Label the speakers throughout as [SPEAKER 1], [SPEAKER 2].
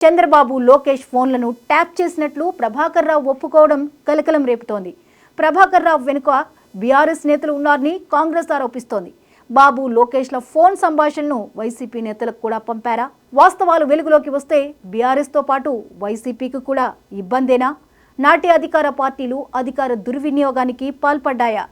[SPEAKER 1] చంద్రబాబు లోకేష్ ఫోన్లను ట్యాప్ చేసినట్లు ప్రభాకర్ రావు ఒప్పుకోవడం కలకలం రేపుతోంది. ప్రభాకర్ రావు వెనుక బీఆర్ఎస్ నేతలు ఉన్నారని కాంగ్రెస్ ఆరోపిస్తోంది. బాబు లోకేష్ల ఫోన్ సంభాషణను వైసీపీ నేతలకు కూడా పంపారా? వాస్తవాలు వెలుగులోకి వస్తే బీఆర్ఎస్తో పాటు వైసీపీకి కూడా ఇబ్బందేనా? నాటి అధికార పార్టీలు అధికార దుర్వినియోగానికి పాల్పడ్డాయా?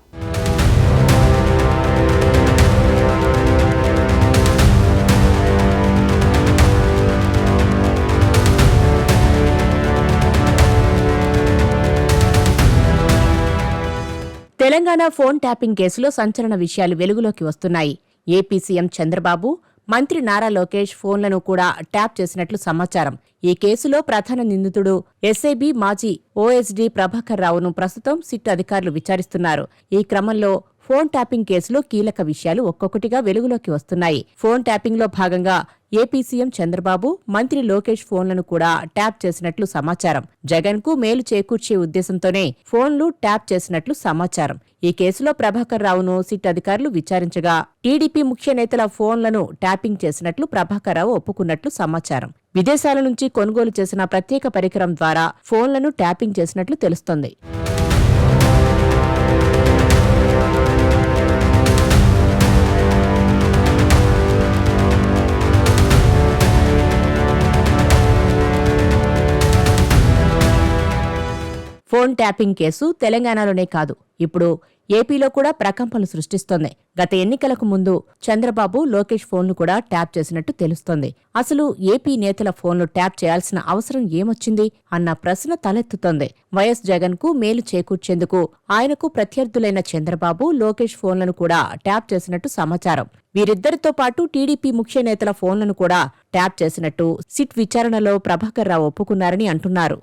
[SPEAKER 2] తెలంగాణ ఫోన్ ట్యాపింగ్ కేసులో సంచలన విషయాలు వెలుగులోకి వస్తున్నాయి. ఏపీ సీఎం చంద్రబాబు, మంత్రి నారా లోకేష్ ఫోన్లను కూడా ట్యాప్ చేసినట్లు సమాచారం. ఈ కేసులో ప్రధాన నిందితుడు ఎస్ఐబీ మాజీ ఓఎస్డీ ప్రభాకర్ రావును ప్రస్తుతం సిట్ అధికారులు విచారిస్తున్నారు. ఈ క్రమంలో ఫోన్ ట్యాపింగ్ కేసులో కీలక విషయాలు ఒక్కొక్కటిగా వెలుగులోకి వస్తున్నాయి. ఫోన్ ట్యాపింగ్లో భాగంగా ఏపీ సీఎం చంద్రబాబు, మంత్రి లోకేష్ ఫోన్లను కూడా ట్యాప్ చేసినట్లు సమాచారం. జగన్కు మేలు చేకూర్చే ఉద్దేశంతోనే ఫోన్లు ట్యాప్ చేసినట్లు సమాచారం. ఈ కేసులో ప్రభాకర్ రావును సిట్ అధికారులు విచారించగా టీడీపీ ముఖ్య నేతల ఫోన్లను ట్యాపింగ్ చేసినట్లు ప్రభాకర్ రావు ఒప్పుకున్నట్లు సమాచారం. విదేశాల నుంచి కొనుగోలు చేసిన ప్రత్యేక పరికరం ద్వారా ఫోన్లను ట్యాపింగ్ చేసినట్లు తెలుస్తోంది. ఫోన్ ట్యాపింగ్ కేసు తెలంగాణలోనే కాదు, ఇప్పుడు ఏపీలో కూడా ప్రకంపనలు సృష్టిస్తోంది. గత ఎన్నికలకు ముందు చంద్రబాబు, లోకేష్ ఫోన్లు కూడా ట్యాప్ చేసినట్టు తెలుస్తోంది. అసలు ఏపీ నేతల ఫోన్లు ట్యాప్ చేయాల్సిన అవసరం ఏమొచ్చింది అన్న ప్రశ్న తలెత్తుతోంది. వైఎస్ జగన్కు మేలు చేకూర్చేందుకు ఆయనకు ప్రత్యర్థులైన చంద్రబాబు, లోకేష్ ఫోన్లను కూడా ట్యాప్ చేసినట్టు సమాచారం. వీరిద్దరితో పాటు టీడీపీ ముఖ్య నేతల ఫోన్లను కూడా ట్యాప్ చేసినట్టు సిట్ విచారణలో ప్రభాకర్ రావు ఒప్పుకున్నారని అంటున్నారు.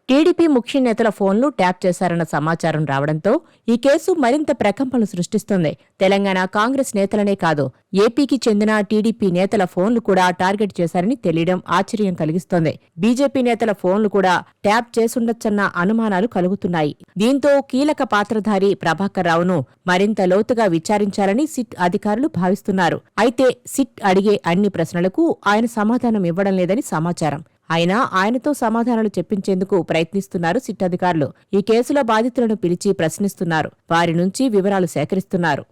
[SPEAKER 2] టీడీపీ ముఖ్య నేతల ఫోన్లు ట్యాప్ చేశారన్న సమాచారం రావడంతో ఈ కేసు మరింత ప్రకంపనలు సృష్టిస్తోంది. తెలంగాణ కాంగ్రెస్ నేతలనే కాదు, ఏపీకి చెందిన టీడీపీ నేతల ఫోన్లు కూడా టార్గెట్ చేశారని తెలియడం ఆశ్చర్యం కలిగిస్తోంది. బీజేపీ నేతల ఫోన్లు కూడా ట్యాప్ చేసుండొచ్చన్న అనుమానాలు కలుగుతున్నాయి. దీంతో కీలక పాత్రధారి ప్రభాకర్ రావును మరింత లోతుగా విచారించాలని సిట్ అధికారులు భావిస్తున్నారు. అయితే సిట్ అడిగే అన్ని ప్రశ్నలకు ఆయన సమాధానం ఇవ్వడం లేదని సమాచారం. అయినా ఆయనతో సమాధానాలు చెప్పించేందుకు ప్రయత్నిస్తున్నారు సిట్ అధికారులు. ఈ కేసులో బాధితులను పిలిచి ప్రశ్నిస్తున్నారు. వారి నుంచి వివరాలు సేకరిస్తున్నారు.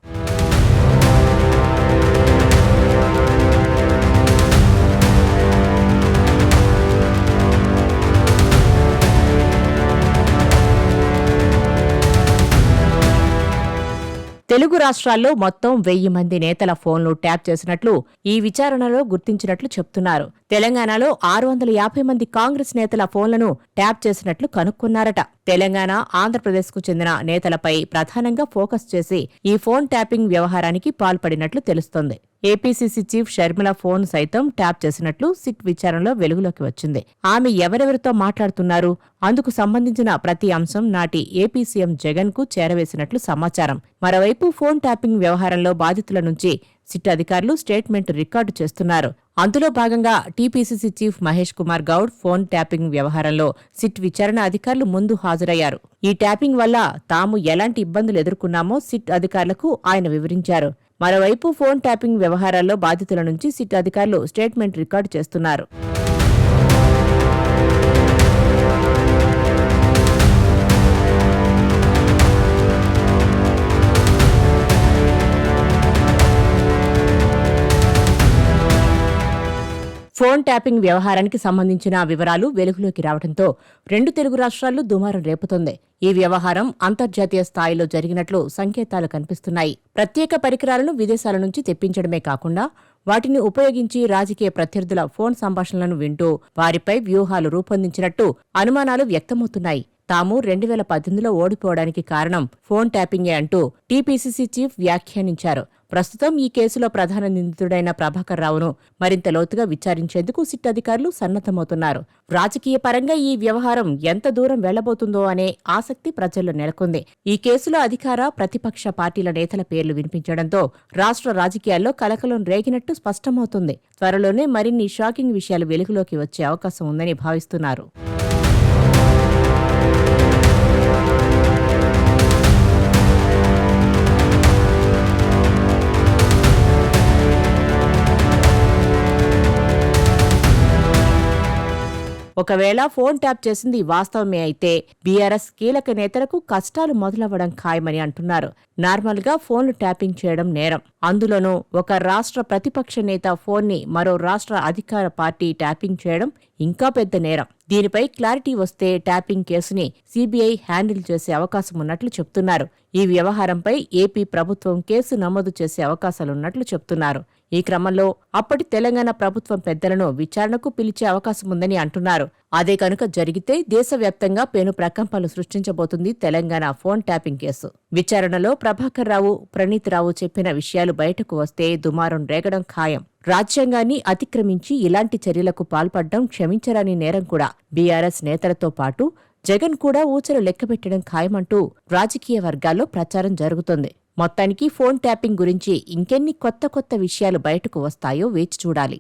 [SPEAKER 2] తెలుగు రాష్ట్రాల్లో మొత్తం 1000 మంది నేతల ఫోన్లు ట్యాప్ చేసినట్లు ఈ విచారణలో గుర్తించినట్లు చెప్తున్నారు. తెలంగాణలో 650 మంది కాంగ్రెస్ నేతల ఫోన్లను ట్యాప్ చేసినట్లు కనుక్కున్నారట. తెలంగాణ, ఆంధ్రప్రదేశ్కు చెందిన నేతలపై ప్రధానంగా ఫోకస్ చేసి ఈ ఫోన్ ట్యాపింగ్ వ్యవహారానికి పాల్పడినట్లు తెలుస్తోంది. ఏపీసీసీ చీఫ్ షర్మిల ఫోన్ సైతం ట్యాప్ చేసినట్లు సిట్ విచారణలో వెలుగులోకి వచ్చింది. ఆమె ఎవరెవరితో మాట్లాడుతున్నారు, అందుకు సంబంధించిన ప్రతి అంశం నాటి ఏపీ సీఎం జగన్ కు చేరవేసినట్లు సమాచారం. మరోవైపు ఫోన్ ట్యాపింగ్ వ్యవహారంలో బాధితుల నుంచి సిట్ అధికారులు స్టేట్మెంట్ రికార్డు చేస్తున్నారు. అందులో భాగంగా TPCC chief Mahesh Kumar Goud phone tapping వ్యవహారంలో సిట్ విచారణ అధికారులు ముందు హాజరయ్యారు. ఈ ట్యాపింగ్ వల్ల తాము ఎలాంటి ఇబ్బందులు ఎదుర్కొన్నామో సిట్ అధికారులకు ఆయన వివరించారు. మరోవైపు ఫోన్ ట్యాపింగ్ వ్యవహారాల్లో బాధితుల నుంచి సిట్ అధికారులు స్టేట్మెంట్ రికార్డు చేస్తున్నారు. ఫోన్ ట్యాపింగ్ వ్యవహారానికి సంబంధించిన వివరాలు వెలుగులోకి రావడంతో 2 తెలుగు రాష్ట్రాల్లో దుమారం రేపుతోంది. ఈ వ్యవహారం అంతర్జాతీయ స్థాయిలో జరిగినట్లు సంకేతాలు కనిపిస్తున్నాయి. ప్రత్యేక పరికరాలను విదేశాల నుంచి తెప్పించడమే కాకుండా వాటిని ఉపయోగించి రాజకీయ ప్రత్యర్థుల ఫోన్ సంభాషణలను వింటూ వారిపై వ్యూహాలు రూపొందించినట్టు అనుమానాలు వ్యక్తమవుతున్నాయి. తాము 2018లో ఓడిపోవడానికి కారణం ఫోన్ ట్యాపింగే అంటూ టీపీసీసీ చీఫ్ వ్యాఖ్యానించారు. ప్రస్తుతం ఈ కేసులో ప్రధాన నిందితుడైన ప్రభాకర్ రావును మరింత లోతుగా విచారించేందుకు సిట్ అధికారులు సన్నద్ధమవుతున్నారు. రాజకీయ పరంగా ఈ వ్యవహారం ఎంత దూరం వెళ్లబోతుందో అనే ఆసక్తి ప్రజల్లో నెలకొంది. ఈ కేసులో అధికార, ప్రతిపక్ష పార్టీల నేతల పేర్లు వినిపించడంతో రాష్ట్ర రాజకీయాల్లో కలకలం రేగినట్టు స్పష్టమవుతుంది. త్వరలోనే మరిన్ని షాకింగ్ విషయాలు వెలుగులోకి వచ్చే అవకాశం ఉందని భావిస్తున్నారు. ఒకవేళ ఫోన్ ట్యాప్ చేసింది వాస్తవమే అయితే బీఆర్ఎస్ కీలక నేతలకు కష్టాలు మొదలవ్వడం ఖాయమని అంటున్నారు. నార్మల్గా ఫోన్లు ట్యాపింగ్ చేయడం నేరం. అందులోనూ ఒక రాష్ట్ర ప్రతిపక్ష నేత ఫోన్ని మరో రాష్ట్ర అధికార పార్టీ ట్యాపింగ్ చేయడం ఇంకా పెద్ద నేరం. దీనిపై క్లారిటీ వస్తే ట్యాపింగ్ కేసుని సీబీఐ హ్యాండిల్ చేసే అవకాశం ఉన్నట్లు చెప్తున్నారు. ఈ వ్యవహారంపై ఏపీ ప్రభుత్వం కేసు నమోదు చేసే అవకాశాలున్నట్లు చెప్తున్నారు. ఈ క్రమంలో అప్పటి తెలంగాణ ప్రభుత్వం పెద్దలను విచారణకు పిలిచే అవకాశం ఉందని అంటున్నారు. అదే కనుక జరిగితే దేశవ్యాప్తంగా పెను ప్రకంపనలు సృష్టించబోతుంది తెలంగాణ ఫోన్ ట్యాపింగ్ కేసు. విచారణలో ప్రభాకర్ రావు, ప్రణీత్ రావు చెప్పిన విషయాలు బయటకు వస్తే దుమారం రేగడం ఖాయం. రాజ్యాంగాన్ని అతిక్రమించి ఇలాంటి చర్యలకు పాల్పడడం క్షమించరాని నేరం కూడా. బీఆర్ఎస్ నేతలతో పాటు జగన్ కూడా ఊచలు లెక్కబెట్టడం ఖాయమంటూ రాజకీయ వర్గాల్లో ప్రచారం జరుగుతోంది. మొత్తానికి ఫోన్ ట్యాపింగ్ గురించి ఇంకెన్ని కొత్త విషయాలు బయటకు వస్తాయో వేచి చూడాలి.